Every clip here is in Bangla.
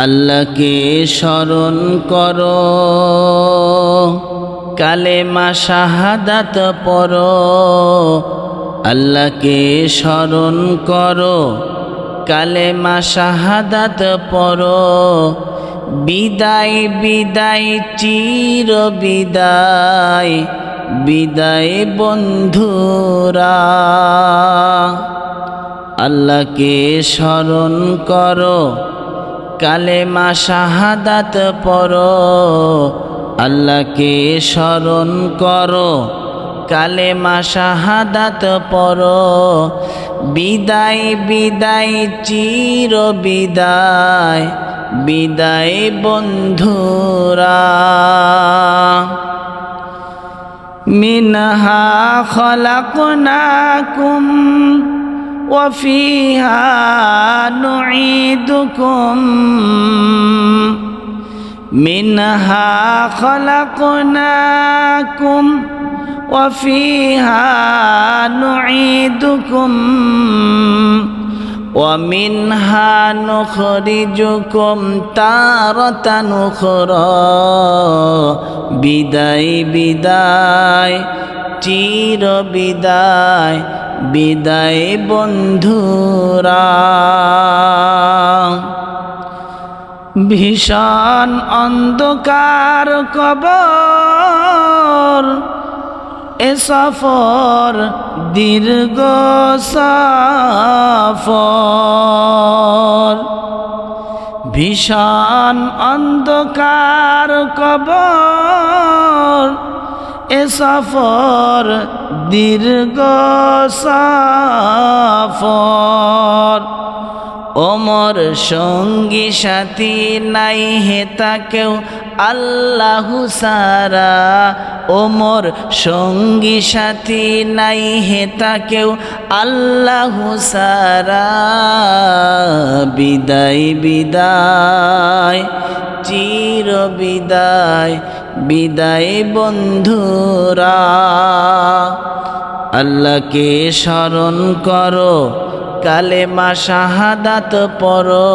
আল্লাহকে স্মরণ করো, কালেমা শাহাদাত পড়ো। আল্লাহকে স্মরণ করো, কালেমা শাহাদাত পড়ো। বিদায় বিদায় চির বিদায়, বিদায় বন্ধুরা। আল্লাহকে স্মরণ করো, কালেমা শাহাদাত পড়ো। আল্লাহকে স্মরণ করো, কালেমা শাহাদাত পড়ো। বিদায় বিদায় চির বিদায়, বিদায় বন্ধুরা। মিনহা খলাকনাকুম وفيها نعيدكم منها خلقناكم وفيها نعيدكم ومنها نخرجكم تارة أخرى বিদায় বিদায় চির বিদায়, বিদায় বন্ধুরা। ভীষণ অন্ধকার কবর, এ সফর দীর্ঘ সফর। ভীষণ অন্ধকার কবর, এ সফর দীর্ঘ সফর। ওমর সঙ্গী সাথী নাই হেতা কেউ আল্লাহু সারা। ওমর সঙ্গী সাথী নাই হেতা কেউ আল্লাহু সারা। বিদায় বিদায় চির বিদায়, বিদায় বন্ধুরা। আল্লাহকে স্মরণ করো, কালেমা শাহাদাত পড়ো।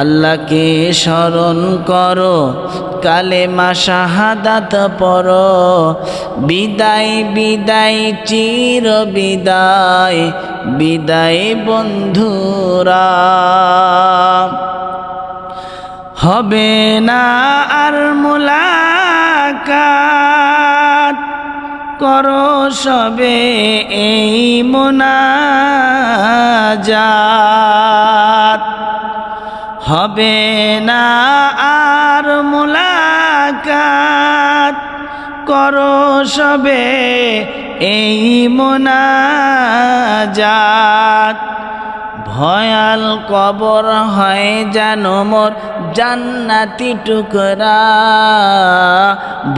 আল্লাহকে স্মরণ করো, কালেমা শাহাদাত পড়ো। বিদায় বিদায় চির বিদায়, বিদায় বন্ধুরা। হবে না আর মুলাকাত, করো সবে এই মুনাজাত। হবে না আর মুলাকাত, করো সবে এই মুনাজাত। ভয়াল কবর হয় যেন মোর জান্নাতি টুকরা।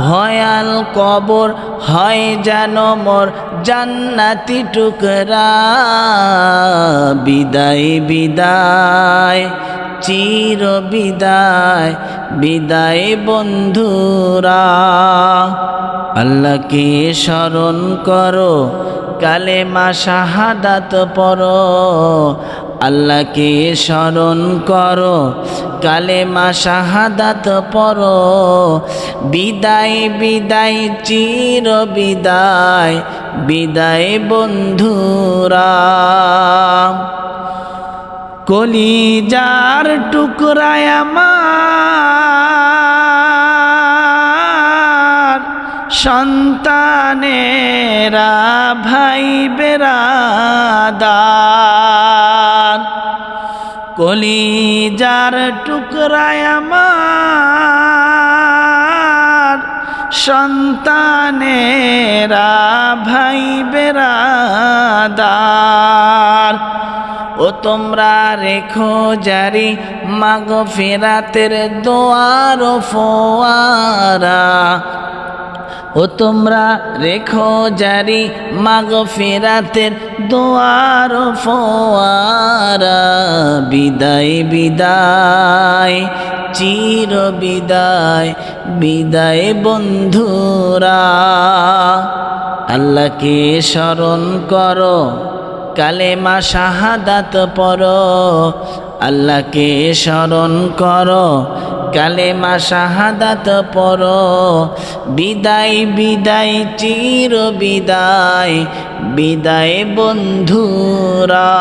ভয়াল কবর হয় যেন মোর জান্নাতি টুকরা। বিদায় বিদায় চির বিদায়, বিদায় বন্ধুরা। আল্লাহকে স্মরণ করো, কালেমা শাহাদাত পড়ো। আল্লাহকে স্মরণ করো, কালেমা শাহাদাত পড়ো। বিদায় বিদায় চির বিদায়, বিদায় বন্ধুরা। কলিজার টুকরায় আমার সন্তানেরা ভাই বেরাদার। কলিজার টুকরায় আমার সন্তানেরা ভাই বেরাদার। ও তোমরা রেখো জারি মাগফিরাতের দোয়ার ফোয়ারা। ও তোমরা রেখো জারি মাগফিরাতের দোয়ার ফোয়ারা। বিদায় বিদায় চির বিদায়, বিদায় বন্ধুরা। আল্লাহকে স্মরণ করো, কালেমা শাহাদাত পড়ো। আল্লাহকে স্মরণ করো, কালেমা শাহাদাত পড়ো। বিদায় বিদায় চির বিদায়, বিদায় বন্ধুরা।